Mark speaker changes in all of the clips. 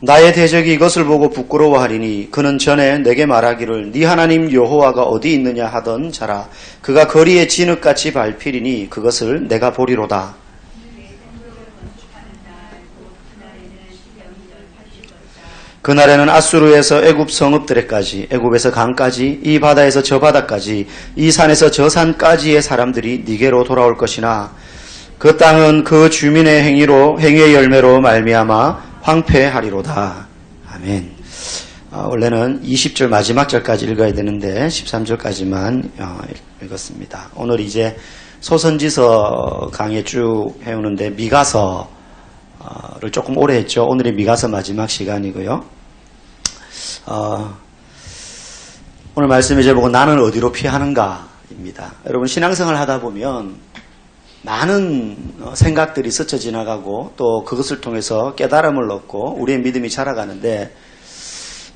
Speaker 1: 나의 대적이 이것을 보고 부끄러워하리니 그는 전에 내게 말하기를 네 하나님 여호와가 어디 있느냐 하던 자라. 그가 거리에 진흙같이 밟히리니 그것을 내가 보리로다. 그날에는 아수르에서 애굽 성읍들에까지, 애굽에서 강까지, 이 바다에서 저 바다까지, 이 산에서 저 산까지의 사람들이 네게로 돌아올 것이나 그 땅은 그 주민의 행위의 열매로 말미암아 황폐하리로다. 아멘. 원래는 20절 마지막 절까지 읽어야 되는데 13절까지만 읽었습니다. 오늘 이제 소선지서 강의 쭉 해오는데 미가서 를 조금 오래 했죠. 오늘이 미가서 마지막 시간이고요. 오늘 말씀의 제목은 나는 어디로 피하는가 입니다. 여러분 신앙생활 하다 보면 많은 생각들이 스쳐 지나가고 또 그것을 통해서 깨달음을 얻고 우리의 믿음이 자라가는데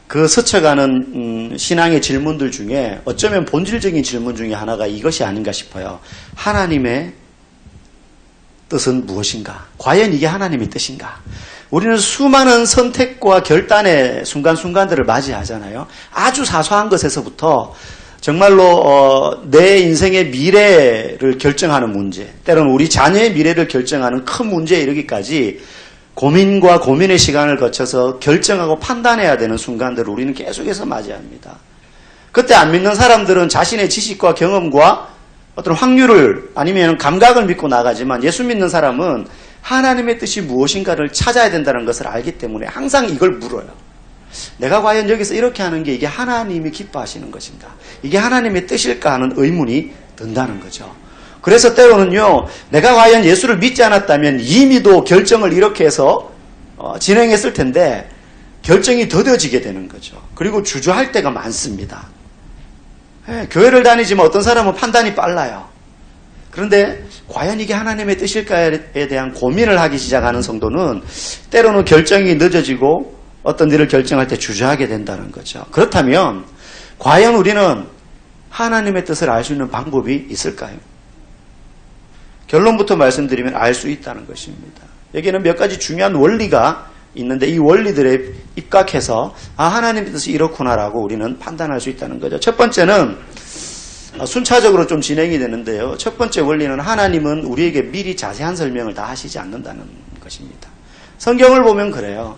Speaker 1: 그 스쳐가는 신앙의 질문들 중에 어쩌면 본질적인 질문 중에 하나가 이것이 아닌가 싶어요. 하나님의 뜻은 무엇인가? 과연 이게 하나님의 뜻인가? 우리는 수많은 선택과 결단의 순간순간들을 맞이하잖아요. 아주 사소한 것에서부터 정말로 내 인생의 미래를 결정하는 문제, 때로는 우리 자녀의 미래를 결정하는 큰 문제에 이르기까지 고민과 고민의 시간을 거쳐서 결정하고 판단해야 되는 순간들을 우리는 계속해서 맞이합니다. 그때 안 믿는 사람들은 자신의 지식과 경험과 어떤 확률을 아니면 감각을 믿고 나가지만 예수 믿는 사람은 하나님의 뜻이 무엇인가를 찾아야 된다는 것을 알기 때문에 항상 이걸 물어요. 내가 과연 여기서 이렇게 하는 게 이게 하나님이 기뻐하시는 것인가? 이게 하나님의 뜻일까 하는 의문이 든다는 거죠. 그래서 때로는요, 내가 과연 예수를 믿지 않았다면 이미도 결정을 이렇게 해서 진행했을 텐데 결정이 더뎌지게 되는 거죠. 그리고 주저할 때가 많습니다. 교회를 다니지만 어떤 사람은 판단이 빨라요. 그런데 과연 이게 하나님의 뜻일까에 대한 고민을 하기 시작하는 성도는 때로는 결정이 늦어지고 어떤 일을 결정할 때 주저하게 된다는 거죠. 그렇다면 과연 우리는 하나님의 뜻을 알 수 있는 방법이 있을까요? 결론부터 말씀드리면 알 수 있다는 것입니다. 여기는 몇 가지 중요한 원리가 있는데 이 원리들에 입각해서 하나님의 뜻이 이렇구나라고 우리는 판단할 수 있다는 거죠. 첫 번째는 순차적으로 좀 진행이 되는데요. 첫 번째 원리는 하나님은 우리에게 미리 자세한 설명을 다 하시지 않는다는 것입니다. 성경을 보면 그래요.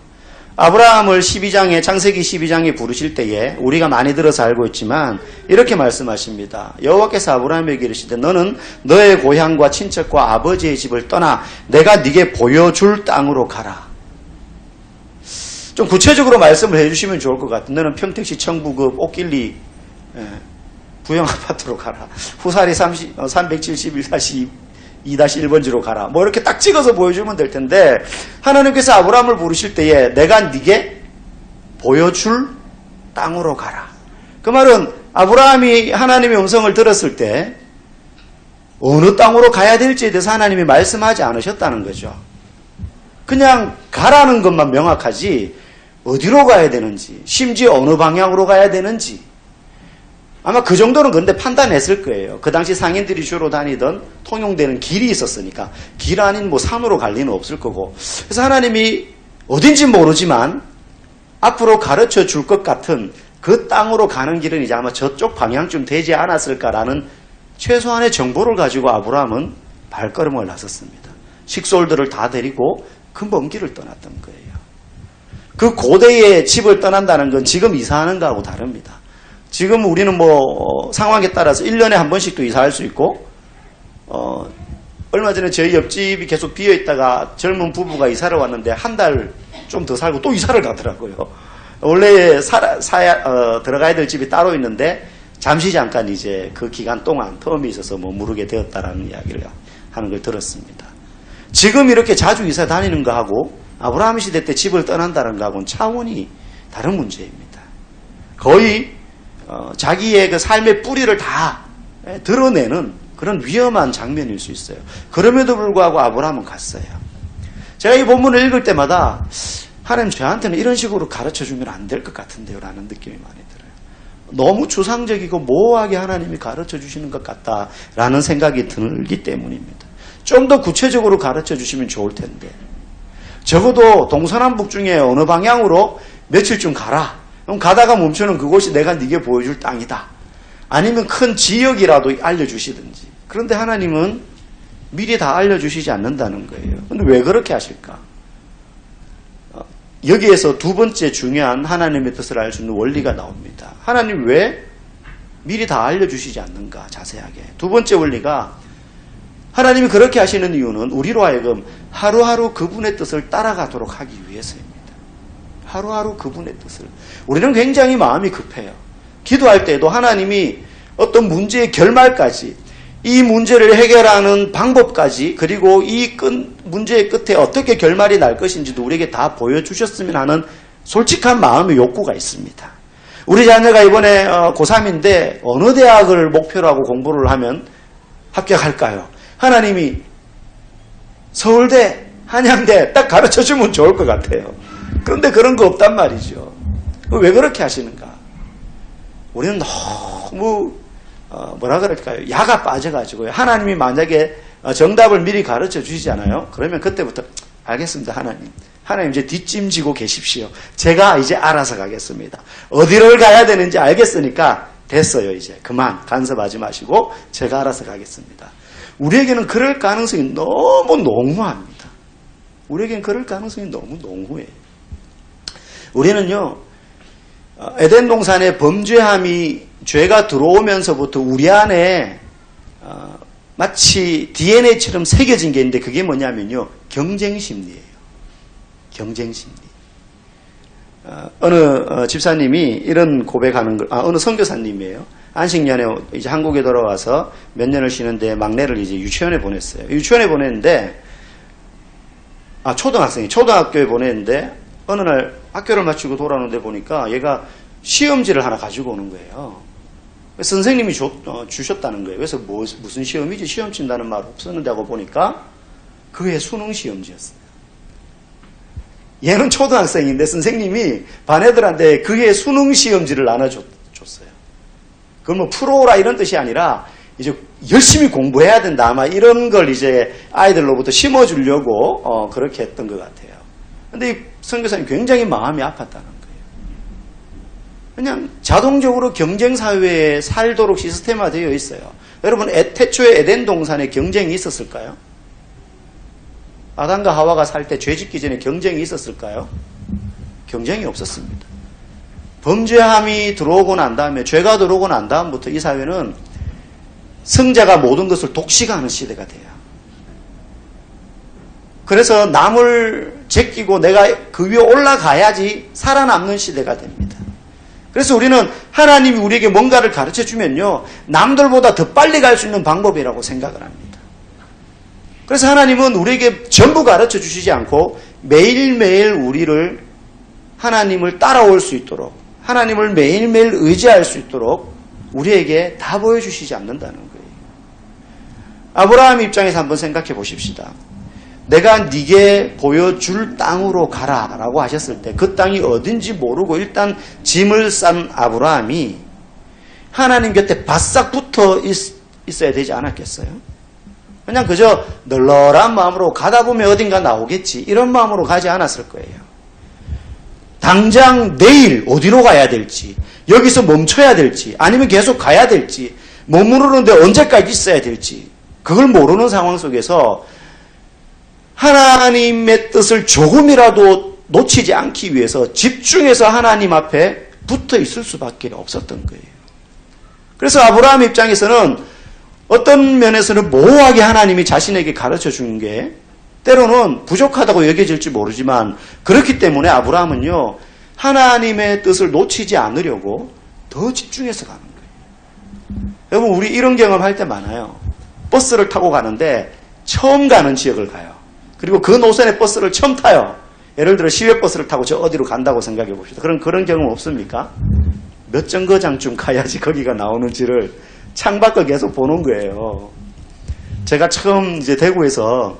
Speaker 1: 아브라함을 창세기 12장에 부르실 때에 우리가 많이 들어서 알고 있지만 이렇게 말씀하십니다. 여호와께서 아브라함에게 이르시되 너는 너의 고향과 친척과 아버지의 집을 떠나 내가 네게 보여줄 땅으로 가라. 좀 구체적으로 말씀을 해주시면 좋을 것 같아요. 너는 평택시 청부급 옥길리 부영아파트로 가라. 후사리 371-2-1번지로 가라. 뭐 이렇게 딱 찍어서 보여주면 될 텐데 하나님께서 아브라함을 부르실 때에 내가 네게 보여줄 땅으로 가라. 그 말은 아브라함이 하나님의 음성을 들었을 때 어느 땅으로 가야 될지에 대해서 하나님이 말씀하지 않으셨다는 거죠. 그냥 가라는 것만 명확하지 어디로 가야 되는지, 심지어 어느 방향으로 가야 되는지 아마 그 정도는 그런데 판단했을 거예요. 그 당시 상인들이 주로 다니던 통용되는 길이 있었으니까 길 아닌 뭐 산으로 갈 리는 없을 거고 그래서 하나님이 어딘지 모르지만 앞으로 가르쳐 줄 것 같은 그 땅으로 가는 길은 이제 아마 저쪽 방향쯤 되지 않았을까라는 최소한의 정보를 가지고 아브라함은 발걸음을 나섰습니다. 식솔들을 다 데리고 그 먼 길을 떠났던 거예요. 그 고대의 집을 떠난다는 건 지금 이사하는 거하고 다릅니다. 지금 우리는 뭐 상황에 따라서 1년에 한 번씩도 이사할 수 있고 얼마 전에 저희 옆집이 계속 비어있다가 젊은 부부가 이사를 왔는데 한 달 좀 더 살고 또 이사를 가더라고요. 원래 들어가야 될 집이 따로 있는데 잠시 잠깐 이제 그 기간 동안 텀이 있어서 뭐 무르게 되었다라는 이야기를 하는 걸 들었습니다. 지금 이렇게 자주 이사 다니는 거하고 아브라함 시대 때 집을 떠난다는 거하고는 차원이 다른 문제입니다. 거의 자기의 그 삶의 뿌리를 다 드러내는 그런 위험한 장면일 수 있어요. 그럼에도 불구하고 아브라함은 갔어요. 제가 이 본문을 읽을 때마다 하나님 저한테는 이런 식으로 가르쳐주면 안 될 것 같은데요 라는 느낌이 많이 들어요. 너무 추상적이고 모호하게 하나님이 가르쳐주시는 것 같다라는 생각이 들기 때문입니다. 좀 더 구체적으로 가르쳐주시면 좋을 텐데 적어도 동서남북 중에 어느 방향으로 며칠쯤 가라. 그럼 가다가 멈추는 그곳이 내가 네게 보여줄 땅이다. 아니면 큰 지역이라도 알려주시든지. 그런데 하나님은 미리 다 알려주시지 않는다는 거예요. 그런데 왜 그렇게 하실까? 여기에서 두 번째 중요한 하나님의 뜻을 알 수 있는 원리가 나옵니다. 하나님 왜 미리 다 알려주시지 않는가? 자세하게. 두 번째 원리가 하나님이 그렇게 하시는 이유는 우리로 하여금 하루하루 그분의 뜻을 따라가도록 하기 위해서입니다. 하루하루 그분의 뜻을. 우리는 굉장히 마음이 급해요. 기도할 때도 하나님이 어떤 문제의 결말까지, 이 문제를 해결하는 방법까지, 그리고 이 문제의 끝에 어떻게 결말이 날 것인지도 우리에게 다 보여주셨으면 하는 솔직한 마음의 욕구가 있습니다. 우리 자녀가 이번에 고3인데 어느 대학을 목표로 하고 공부를 하면 합격할까요? 하나님이 서울대, 한양대 딱 가르쳐주면 좋을 것 같아요. 그런데 그런 거 없단 말이죠. 왜 그렇게 하시는가? 우리는 너무 뭐라 그럴까요? 야가 빠져가지고요. 하나님이 만약에 정답을 미리 가르쳐 주시잖아요. 그러면 그때부터 알겠습니다, 하나님. 하나님 이제 뒷짐지고 계십시오. 제가 이제 알아서 가겠습니다. 어디를 가야 되는지 알겠으니까 됐어요, 이제. 그만 간섭하지 마시고 제가 알아서 가겠습니다. 우리에게는 그럴 가능성이 너무 농후합니다. 우리에게는 그럴 가능성이 너무 농후해요. 우리는요, 에덴 동산의 범죄함이 죄가 들어오면서부터 우리 안에 마치 DNA처럼 새겨진 게 있는데 그게 뭐냐면요, 경쟁심리예요. 경쟁심리. 어느 집사님이 이런 고백하는 걸, 어느 선교사님이에요. 안식년에 이제 한국에 돌아와서 몇 년을 쉬는데 막내를 이제 유치원에 보냈어요. 유치원에 보냈는데, 초등학교에 보냈는데, 어느 날 학교를 마치고 돌아오는데 보니까 얘가 시험지를 하나 가지고 오는 거예요. 선생님이 주셨다는 거예요. 그래서 무슨 시험이지? 시험 친다는 말 없었는데 하고 보니까 그의 수능 시험지였어요. 얘는 초등학생인데 선생님이 반 애들한테 그의 수능 시험지를 나눠줬어요. 그건 뭐 프로라 이런 뜻이 아니라 이제 열심히 공부해야 된다. 아마 이런 걸 이제 아이들로부터 심어주려고 그렇게 했던 것 같아요. 근데 이 선교사님 굉장히 마음이 아팠다는 거예요. 그냥 자동적으로 경쟁사회에 살도록 시스템화되어 있어요. 여러분, 태초에 에덴 동산에 경쟁이 있었을까요? 아담과 하와가 살 때 죄 짓기 전에 경쟁이 있었을까요? 경쟁이 없었습니다. 범죄함이 들어오고 난 다음에, 죄가 들어오고 난 다음부터 이 사회는 성자가 모든 것을 독식하는 시대가 돼요. 그래서 남을 제끼고 내가 그 위에 올라가야지 살아남는 시대가 됩니다. 그래서 우리는 하나님이 우리에게 뭔가를 가르쳐 주면요, 남들보다 더 빨리 갈 수 있는 방법이라고 생각을 합니다. 그래서 하나님은 우리에게 전부 가르쳐 주시지 않고 매일매일 우리를 하나님을 따라올 수 있도록, 하나님을 매일매일 의지할 수 있도록 우리에게 다 보여주시지 않는다는 거예요. 아브라함 입장에서 한번 생각해 보십시다. 내가 네게 보여줄 땅으로 가라 라고 하셨을 때 그 땅이 어딘지 모르고 일단 짐을 싼 아브라함이 하나님 곁에 바싹 붙어 있어야 되지 않았겠어요? 그냥 그저 널널한 마음으로 가다 보면 어딘가 나오겠지, 이런 마음으로 가지 않았을 거예요. 당장 내일 어디로 가야 될지, 여기서 멈춰야 될지, 아니면 계속 가야 될지, 머무르는데 언제까지 있어야 될지 그걸 모르는 상황 속에서 하나님의 뜻을 조금이라도 놓치지 않기 위해서 집중해서 하나님 앞에 붙어 있을 수밖에 없었던 거예요. 그래서 아브라함 입장에서는 어떤 면에서는 모호하게 하나님이 자신에게 가르쳐 준 게 때로는 부족하다고 여겨질지 모르지만, 그렇기 때문에 아브라함은요, 하나님의 뜻을 놓치지 않으려고 더 집중해서 가는 거예요. 여러분, 우리 이런 경험할 때 많아요. 버스를 타고 가는데 처음 가는 지역을 가요. 그리고 그 노선의 버스를 처음 타요. 예를 들어 시외버스를 타고 저 어디로 간다고 생각해 봅시다. 그런 경험 없습니까? 몇 정거장쯤 가야지 거기가 나오는지를 창밖을 계속 보는 거예요. 제가 처음 이제 대구에서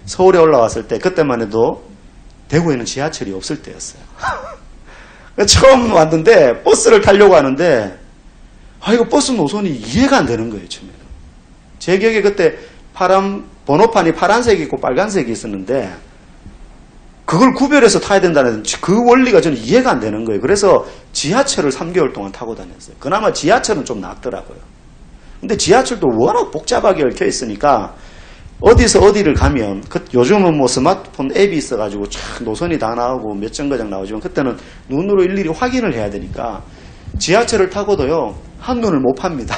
Speaker 1: 서울에 올라왔을 때, 그때만 해도 대구에는 지하철이 없을 때였어요. 처음 왔는데 버스를 타려고 하는데 이거 버스 노선이 이해가 안 되는 거예요. 처음에는. 제 기억에 그때 번호판이 파란색이 있고 빨간색이 있었는데 그걸 구별해서 타야 된다는 그 원리가 저는 이해가 안 되는 거예요. 그래서 지하철을 3개월 동안 타고 다녔어요. 그나마 지하철은 좀 낫더라고요. 근데 지하철도 워낙 복잡하게 얽혀 있으니까 어디서 어디를 가면 요즘은 뭐 스마트폰 앱이 있어가지고 참 노선이 다 나오고 몇 정거장 나오지만 그때는 눈으로 일일이 확인을 해야 되니까 지하철을 타고도요 한눈을 못 팝니다.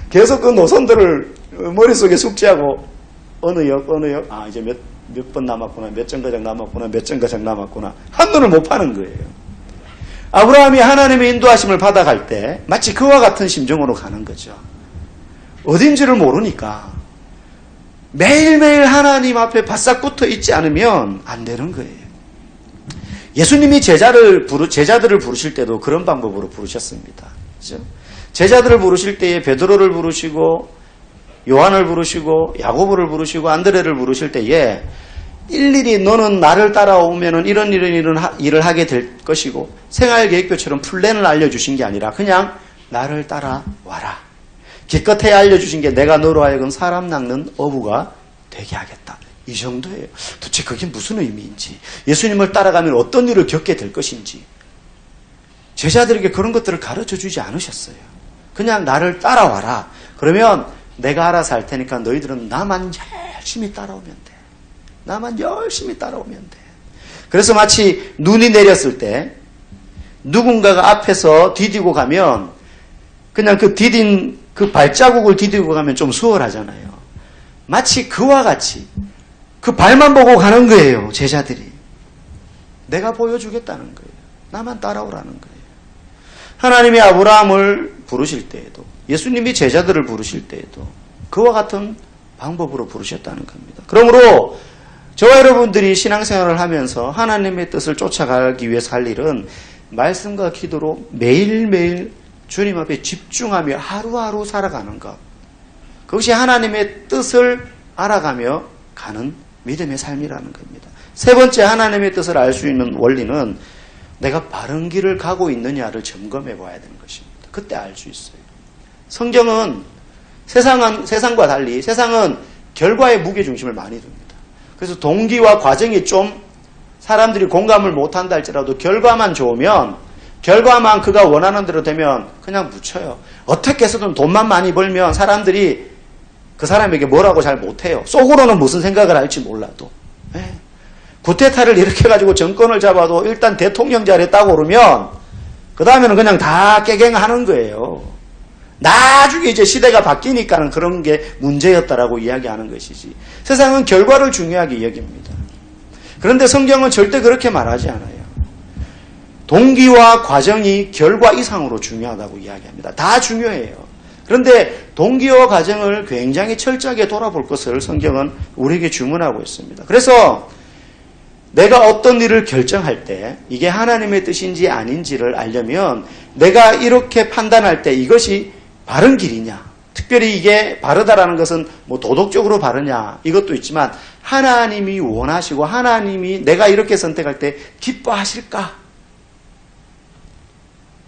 Speaker 1: 계속 그 노선들을 머릿속에 숙지하고 어느 역 이제 몇 번 남았구나, 몇 정거장 남았구나, 몇 정거장 남았구나 한눈을 못 파는 거예요. 아브라함이 하나님의 인도하심을 받아갈 때 마치 그와 같은 심정으로 가는 거죠. 어딘지를 모르니까 매일매일 하나님 앞에 바싹 붙어 있지 않으면 안 되는 거예요. 예수님이 제자들을 부르실 때도 그런 방법으로 부르셨습니다. 그렇죠? 제자들을 부르실 때에 베드로를 부르시고 요한을 부르시고 야고보를 부르시고 안드레를 부르실 때에 일일이 너는 나를 따라오면은 이런 일을 하게 될 것이고 생활 계획표처럼 플랜을 알려주신 게 아니라 그냥 나를 따라와라. 기껏해야 알려주신 게 내가 너로 하여금 사람 낚는 어부가 되게 하겠다. 이 정도예요. 도대체 그게 무슨 의미인지, 예수님을 따라가면 어떤 일을 겪게 될 것인지 제자들에게 그런 것들을 가르쳐 주지 않으셨어요. 그냥 나를 따라와라. 그러면 내가 알아서 할 테니까 너희들은 나만 열심히 따라오면 돼. 나만 열심히 따라오면 돼. 그래서 마치 눈이 내렸을 때 누군가가 앞에서 디디고 가면 그냥 그 디딘 그 발자국을 디디고 가면 좀 수월하잖아요. 마치 그와 같이 그 발만 보고 가는 거예요. 제자들이. 내가 보여주겠다는 거예요. 나만 따라오라는 거예요. 하나님이 아브라함을 부르실 때에도 예수님이 제자들을 부르실 때에도 그와 같은 방법으로 부르셨다는 겁니다. 그러므로 저와 여러분들이 신앙생활을 하면서 하나님의 뜻을 쫓아가기 위해서 할 일은 말씀과 기도로 매일매일 주님 앞에 집중하며 하루하루 살아가는 것. 그것이 하나님의 뜻을 알아가며 가는 믿음의 삶이라는 겁니다. 세 번째, 하나님의 뜻을 알 수 있는 원리는 내가 바른 길을 가고 있느냐를 점검해 봐야 되는 것입니다. 그때 알 수 있어요. 성경은 세상과 달리 세상은 결과에 무게중심을 많이 둡니다. 그래서 동기와 과정이 좀 사람들이 공감을 못한다 할지라도 결과만 좋으면, 결과만 그가 원하는 대로 되면 그냥 묻혀요. 어떻게 해서든 돈만 많이 벌면 사람들이 그 사람에게 뭐라고 잘 못해요. 속으로는 무슨 생각을 할지 몰라도. 네. 구테타를 일으켜가지고 정권을 잡아도 일단 대통령 자리에 딱 오르면 그 다음에는 그냥 다 깨갱하는 거예요. 나중에 이제 시대가 바뀌니까는 그런 게 문제였다라고 이야기하는 것이지. 세상은 결과를 중요하게 여깁니다. 그런데 성경은 절대 그렇게 말하지 않아요. 동기와 과정이 결과 이상으로 중요하다고 이야기합니다. 다 중요해요. 그런데 동기와 과정을 굉장히 철저하게 돌아볼 것을 성경은 우리에게 주문하고 있습니다. 그래서 내가 어떤 일을 결정할 때 이게 하나님의 뜻인지 아닌지를 알려면 내가 이렇게 판단할 때 이것이 바른 길이냐, 특별히 이게 바르다라는 것은 뭐 도덕적으로 바르냐 이것도 있지만 하나님이 원하시고 하나님이 내가 이렇게 선택할 때 기뻐하실까?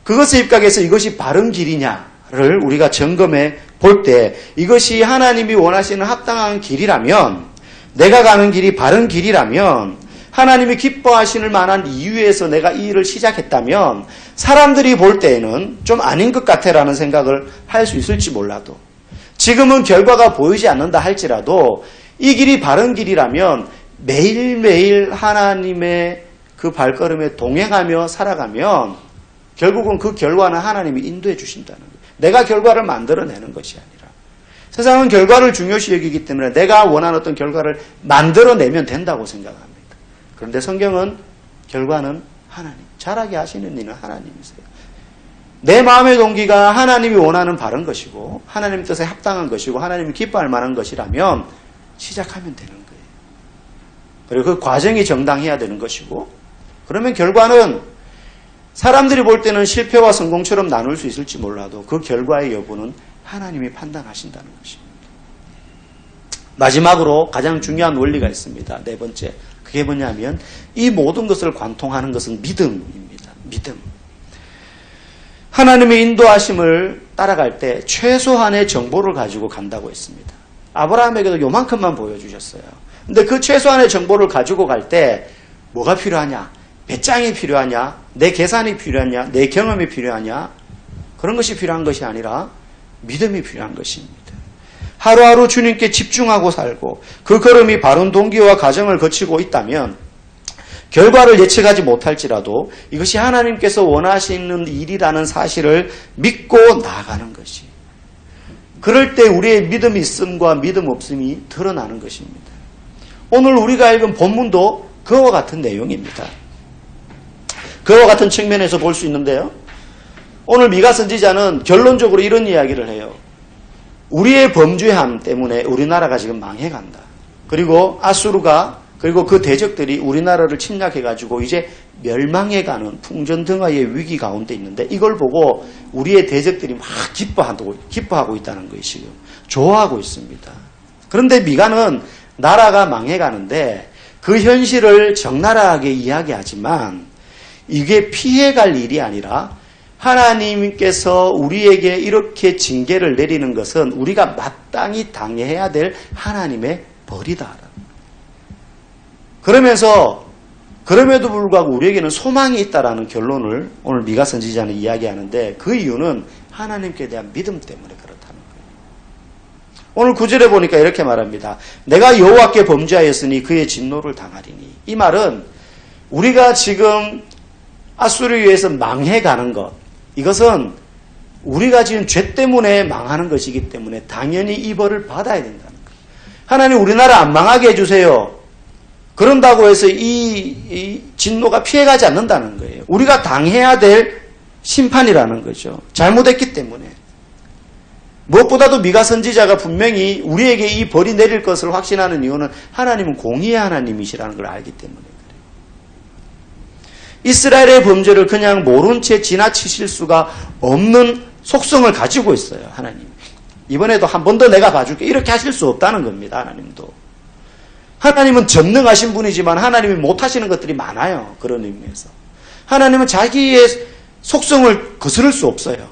Speaker 1: 그것에 입각해서 이것이 바른 길이냐를 우리가 점검해 볼 때 이것이 하나님이 원하시는 합당한 길이라면, 내가 가는 길이 바른 길이라면, 하나님이 기뻐하시는 만한 이유에서 내가 이 일을 시작했다면 사람들이 볼 때에는 좀 아닌 것 같아라는 생각을 할 수 있을지 몰라도, 지금은 결과가 보이지 않는다 할지라도 이 길이 바른 길이라면 매일매일 하나님의 그 발걸음에 동행하며 살아가면 결국은 그 결과는 하나님이 인도해 주신다는 거예요. 내가 결과를 만들어내는 것이 아니라. 세상은 결과를 중요시 여기기 때문에 내가 원하는 어떤 결과를 만들어내면 된다고 생각합니다. 그런데 성경은 결과는 하나님, 잘하게 하시는 이는 하나님이세요. 내 마음의 동기가 하나님이 원하는 바른 것이고 하나님 뜻에 합당한 것이고 하나님이 기뻐할 만한 것이라면 시작하면 되는 거예요. 그리고 그 과정이 정당해야 되는 것이고, 그러면 결과는 사람들이 볼 때는 실패와 성공처럼 나눌 수 있을지 몰라도 그 결과의 여부는 하나님이 판단하신다는 것입니다. 마지막으로 가장 중요한 원리가 있습니다. 네 번째. 그게 뭐냐면 이 모든 것을 관통하는 것은 믿음입니다. 믿음. 하나님의 인도하심을 따라갈 때 최소한의 정보를 가지고 간다고 했습니다. 아브라함에게도 요만큼만 보여주셨어요. 근데 그 최소한의 정보를 가지고 갈 때 뭐가 필요하냐? 배짱이 필요하냐? 내 계산이 필요하냐? 내 경험이 필요하냐? 그런 것이 필요한 것이 아니라 믿음이 필요한 것입니다. 하루하루 주님께 집중하고 살고 그 걸음이 바른 동기와 과정을 거치고 있다면 결과를 예측하지 못할지라도 이것이 하나님께서 원하시는 일이라는 사실을 믿고 나아가는 것이. 그럴 때 우리의 믿음이 있음과 믿음 없음이 드러나는 것입니다. 오늘 우리가 읽은 본문도 그와 같은 내용입니다. 그와 같은 측면에서 볼 수 있는데요. 오늘 미가 선지자는 결론적으로 이런 이야기를 해요. 우리의 범죄함 때문에 우리나라가 지금 망해간다. 그리고 아수르가 그리고 그 대적들이 우리나라를 침략해가지고 이제 멸망해가는 풍전등화의 위기 가운데 있는데 이걸 보고 우리의 대적들이 막 기뻐하고 있다는 것이 지금 좋아하고 있습니다. 그런데 미가는 나라가 망해가는데 그 현실을 적나라하게 이야기하지만 이게 피해갈 일이 아니라 하나님께서 우리에게 이렇게 징계를 내리는 것은 우리가 마땅히 당해야 될 하나님의 벌이다. 그러면서 그럼에도 불구하고 우리에게는 소망이 있다라는 결론을 오늘 미가 선지자는 이야기하는데 그 이유는 하나님께 대한 믿음 때문에 그렇다는 거예요. 오늘 9절에 보니까 이렇게 말합니다. 내가 여호와께 범죄하였으니 그의 진노를 당하리니. 이 말은 우리가 지금 아수르에 의해서 망해가는 것, 이것은 우리가 지금 죄 때문에 망하는 것이기 때문에 당연히 이 벌을 받아야 된다는 거예요. 하나님 우리나라 안 망하게 해주세요. 그런다고 해서 이 진노가 피해가지 않는다는 거예요. 우리가 당해야 될 심판이라는 거죠. 잘못했기 때문에. 무엇보다도 미가 선지자가 분명히 우리에게 이 벌이 내릴 것을 확신하는 이유는 하나님은 공의의 하나님이시라는 걸 알기 때문에 그래요. 이스라엘의 범죄를 그냥 모른 채 지나치실 수가 없는 속성을 가지고 있어요. 하나님. 이번에도 한 번 더 내가 봐줄게. 이렇게 하실 수 없다는 겁니다. 하나님도. 하나님은 전능하신 분이지만 하나님이 못하시는 것들이 많아요. 그런 의미에서. 하나님은 자기의 속성을 거스를 수 없어요.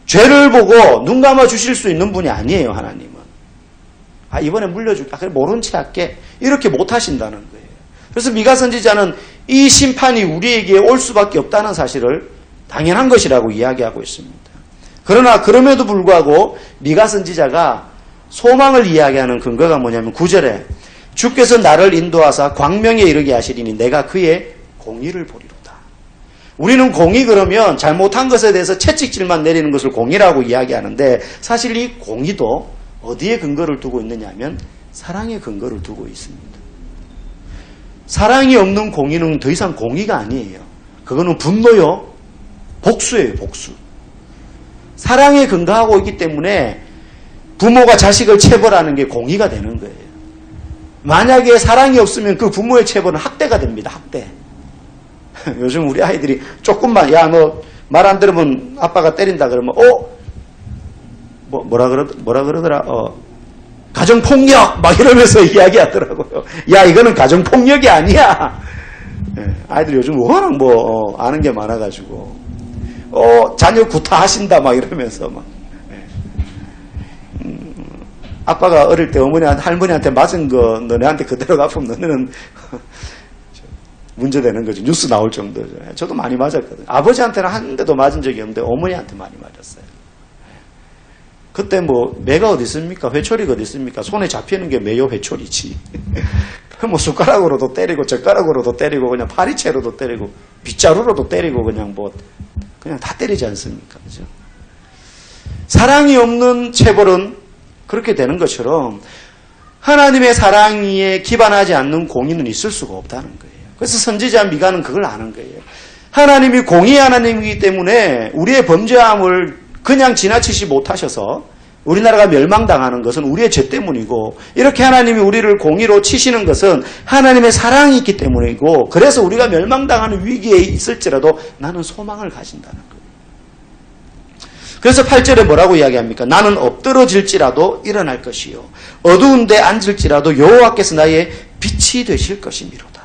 Speaker 1: 죄를 보고 눈 감아 주실 수 있는 분이 아니에요. 하나님은. 이번에 물려줄게. 그래 모른 채 할게. 이렇게 못하신다는 거예요. 그래서 미가 선지자는 이 심판이 우리에게 올 수밖에 없다는 사실을 당연한 것이라고 이야기하고 있습니다. 그러나 그럼에도 불구하고 미가 선지자가 소망을 이야기하는 근거가 뭐냐면 9절에 주께서 나를 인도하사 광명에 이르게 하시리니 내가 그의 공의를 보리로다. 우리는 공의 그러면 잘못한 것에 대해서 채찍질만 내리는 것을 공의라고 이야기하는데 사실 이 공의도 어디에 근거를 두고 있느냐 하면 사랑에 근거를 두고 있습니다. 사랑이 없는 공의는 더 이상 공의가 아니에요. 그거는 분노요, 복수예요, 복수. 사랑에 근거하고 있기 때문에 부모가 자식을 체벌하는 게 공의가 되는 거예요. 만약에 사랑이 없으면 그 부모의 체벌은 학대가 됩니다. 학대. 요즘 우리 아이들이 조금만 야 너 말 안 들으면 아빠가 때린다 그러면 뭐라 그러더라 가정폭력 막 이러면서 이야기하더라고요. 야 이거는 가정폭력이 아니야. 아이들 요즘 워낙 아는 게 많아가지고 자녀 구타하신다 막 이러면서 막. 아빠가 어릴 때 할머니한테 맞은 거 너네한테 그대로 갚으면 너네는 문제되는 거죠. 뉴스 나올 정도죠. 저도 많이 맞았거든요. 아버지한테는 한 대도 맞은 적이 없는데 어머니한테 많이 맞았어요. 그때 매가 어디 있습니까? 회초리가 어디 있습니까? 손에 잡히는 게 매요 회초리지. 숟가락으로도 때리고 젓가락으로도 때리고 그냥 파리채로도 때리고 빗자루로도 때리고 그냥 다 때리지 않습니까? 그죠? 사랑이 없는 체벌은 그렇게 되는 것처럼 하나님의 사랑에 기반하지 않는 공의는 있을 수가 없다는 거예요. 그래서 선지자 미가는 그걸 아는 거예요. 하나님이 공의의 하나님이기 때문에 우리의 범죄함을 그냥 지나치지 못하셔서 우리나라가 멸망당하는 것은 우리의 죄 때문이고 이렇게 하나님이 우리를 공의로 치시는 것은 하나님의 사랑이 있기 때문이고 그래서 우리가 멸망당하는 위기에 있을지라도 나는 소망을 가진다는 거예요. 그래서 8절에 뭐라고 이야기합니까? 나는 엎드러질지라도 일어날 것이요 어두운 데 앉을지라도 여호와께서 나의 빛이 되실 것이미로다.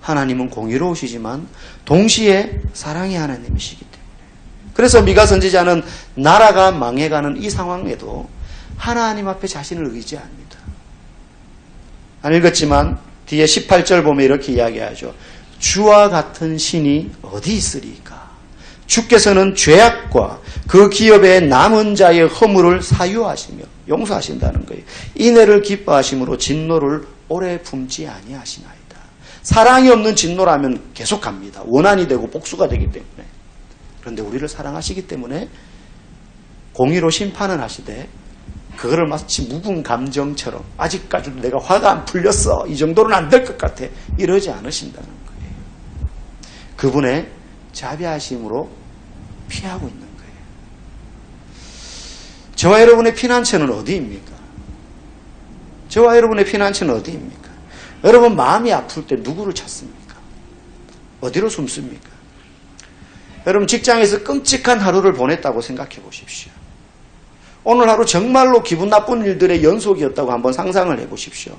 Speaker 1: 하나님은 공의로우시지만 동시에 사랑의 하나님이시기 때문에 그래서 미가 선지자는 나라가 망해가는 이 상황에도 하나님 앞에 자신을 의지합니다. 안 읽었지만 뒤에 18절 보면 이렇게 이야기하죠. 주와 같은 신이 어디 있으리까? 주께서는 죄악과 그 기업에 남은 자의 허물을 사유하시며 용서하신다는 거예요. 인애를 기뻐하심으로 진노를 오래 품지 아니하시나이다. 사랑이 없는 진노라면 계속 갑니다. 원한이 되고 복수가 되기 때문에. 그런데 우리를 사랑하시기 때문에 공의로 심판은 하시되 그거를 마치 묵은 감정처럼 아직까지도 내가 화가 안 풀렸어. 이 정도는 안 될 것 같아. 이러지 않으신다는 거예요. 그분의 자비하심으로 피하고 있는 거예요. 저와 여러분의 피난처는 어디입니까? 저와 여러분의 피난처는 어디입니까? 여러분 마음이 아플 때 누구를 찾습니까? 어디로 숨습니까? 여러분 직장에서 끔찍한 하루를 보냈다고 생각해 보십시오. 오늘 하루 정말로 기분 나쁜 일들의 연속이었다고 한번 상상을 해보십시오.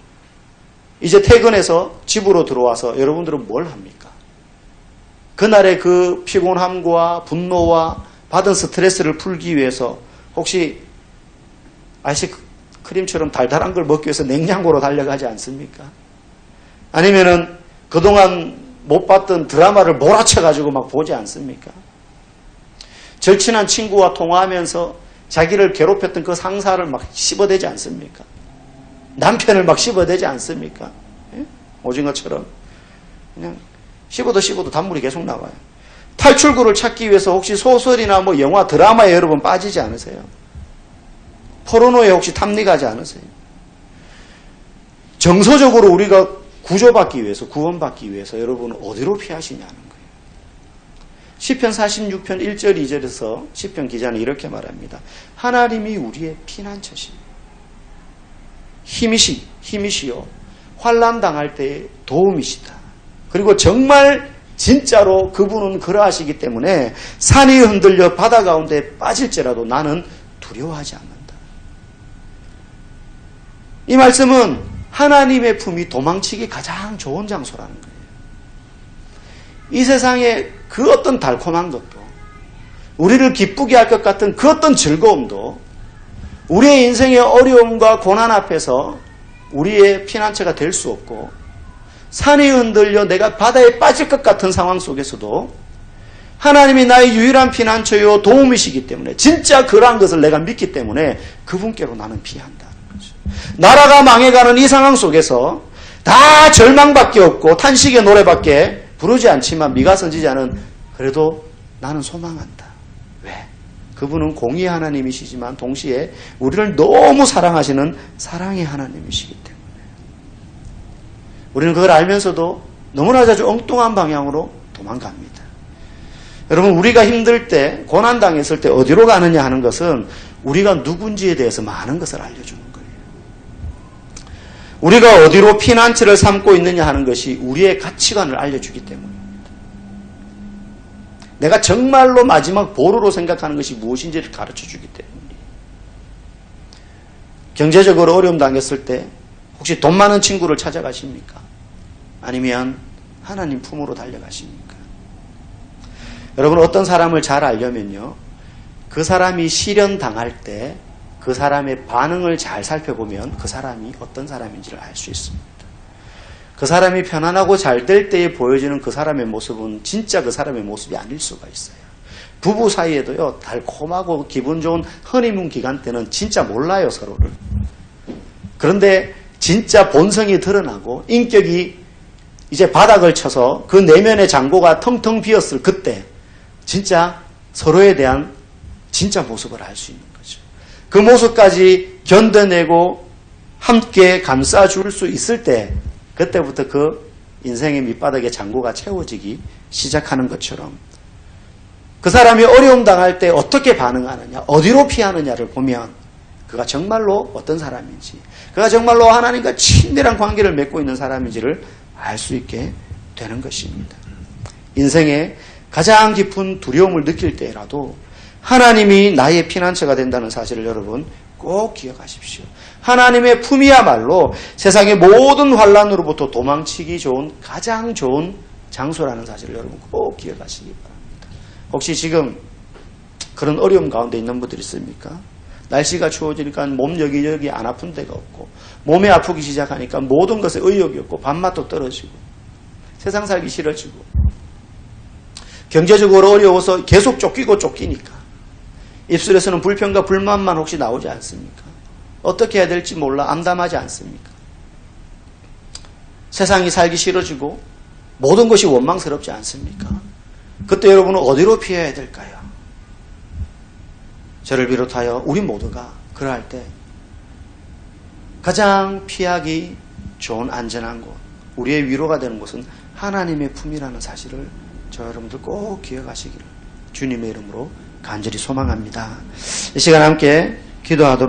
Speaker 1: 이제 퇴근해서 집으로 들어와서 여러분들은 뭘 합니까? 그날의 그 피곤함과 분노와 받은 스트레스를 풀기 위해서 혹시 아이스크림처럼 달달한 걸 먹기 위해서 냉장고로 달려가지 않습니까? 아니면은 그동안 못 봤던 드라마를 몰아쳐가지고 막 보지 않습니까? 절친한 친구와 통화하면서 자기를 괴롭혔던 그 상사를 막 씹어대지 않습니까? 남편을 막 씹어대지 않습니까? 예? 오징어처럼 그냥 씹어도 단물이 계속 나와요. 탈출구를 찾기 위해서 혹시 소설이나 뭐 영화, 드라마에 여러분 빠지지 않으세요? 포르노에 혹시 탐닉하지 않으세요? 정서적으로 우리가 구조받기 위해서, 구원받기 위해서 여러분 어디로 피하시냐는 거예요. 시편 46편 1절 2절에서 시편 기자는 이렇게 말합니다. 하나님이 우리의 피난처시며 힘이시요 환난 당할 때의 도움이시다. 그리고 정말 진짜로 그분은 그러하시기 때문에 산이 흔들려 바다 가운데 빠질지라도 나는 두려워하지 않는다. 이 말씀은 하나님의 품이 도망치기 가장 좋은 장소라는 거예요. 이 세상에 그 어떤 달콤한 것도, 우리를 기쁘게 할 것 같은 그 어떤 즐거움도 우리의 인생의 어려움과 고난 앞에서 우리의 피난처가 될 수 없고, 산이 흔들려 내가 바다에 빠질 것 같은 상황 속에서도 하나님이 나의 유일한 피난처요 도움이시기 때문에, 진짜 그러한 것을 내가 믿기 때문에 그분께로 나는 피한다는 거죠. 나라가 망해가는 이 상황 속에서 다 절망밖에 없고 탄식의 노래밖에 부르지 않지만 미가 선지자는 그래도 나는 소망한다. 왜? 그분은 공의의 하나님이시지만 동시에 우리를 너무 사랑하시는 사랑의 하나님이시기 때문에 우리는 그걸 알면서도 너무나 자주 엉뚱한 방향으로 도망갑니다. 여러분, 우리가 힘들 때, 고난당했을 때 어디로 가느냐 하는 것은 우리가 누군지에 대해서 많은 것을 알려주는 거예요. 우리가 어디로 피난처를 삼고 있느냐 하는 것이 우리의 가치관을 알려주기 때문입니다. 내가 정말로 마지막 보루로 생각하는 것이 무엇인지를 가르쳐주기 때문이에요. 경제적으로 어려움 당했을 때 혹시 돈 많은 친구를 찾아가십니까? 아니면 하나님 품으로 달려가십니까? 여러분, 어떤 사람을 잘 알려면요, 그 사람이 시련당할 때 그 사람의 반응을 잘 살펴보면 그 사람이 어떤 사람인지를 알 수 있습니다. 그 사람이 편안하고 잘 될 때에 보여지는 그 사람의 모습은 진짜 그 사람의 모습이 아닐 수가 있어요. 부부 사이에도요, 달콤하고 기분 좋은 허니문 기간 때는 진짜 몰라요, 서로를. 그런데 진짜 본성이 드러나고 인격이 이제 바닥을 쳐서 그 내면의 창고가 텅텅 비었을 그때 진짜 서로에 대한 진짜 모습을 알 수 있는 거죠. 그 모습까지 견뎌내고 함께 감싸줄 수 있을 때 그때부터 그 인생의 밑바닥의 창고가 채워지기 시작하는 것처럼 그 사람이 어려움 당할 때 어떻게 반응하느냐, 어디로 피하느냐를 보면 그가 정말로 어떤 사람인지, 그가 정말로 하나님과 친밀한 관계를 맺고 있는 사람인지를 알 수 있게 되는 것입니다. 인생에 가장 깊은 두려움을 느낄 때라도 하나님이 나의 피난처가 된다는 사실을 여러분 꼭 기억하십시오. 하나님의 품이야말로 세상의 모든 환난으로부터 도망치기 좋은 가장 좋은 장소라는 사실을 여러분 꼭 기억하시기 바랍니다. 혹시 지금 그런 어려움 가운데 있는 분들 있습니까? 날씨가 추워지니까 몸 여기저기 안 아픈 데가 없고 몸이 아프기 시작하니까 모든 것에 의욕이 없고 밥맛도 떨어지고 세상 살기 싫어지고 경제적으로 어려워서 계속 쫓기니까 입술에서는 불평과 불만만 혹시 나오지 않습니까? 어떻게 해야 될지 몰라 암담하지 않습니까? 세상이 살기 싫어지고 모든 것이 원망스럽지 않습니까? 그때 여러분은 어디로 피해야 될까요? 저를 비롯하여 우리 모두가 그러할 때 가장 피하기 좋은 안전한 곳, 우리의 위로가 되는 곳은 하나님의 품이라는 사실을 저 여러분들 꼭 기억하시기를 주님의 이름으로 간절히 소망합니다. 이 시간 함께 기도하도록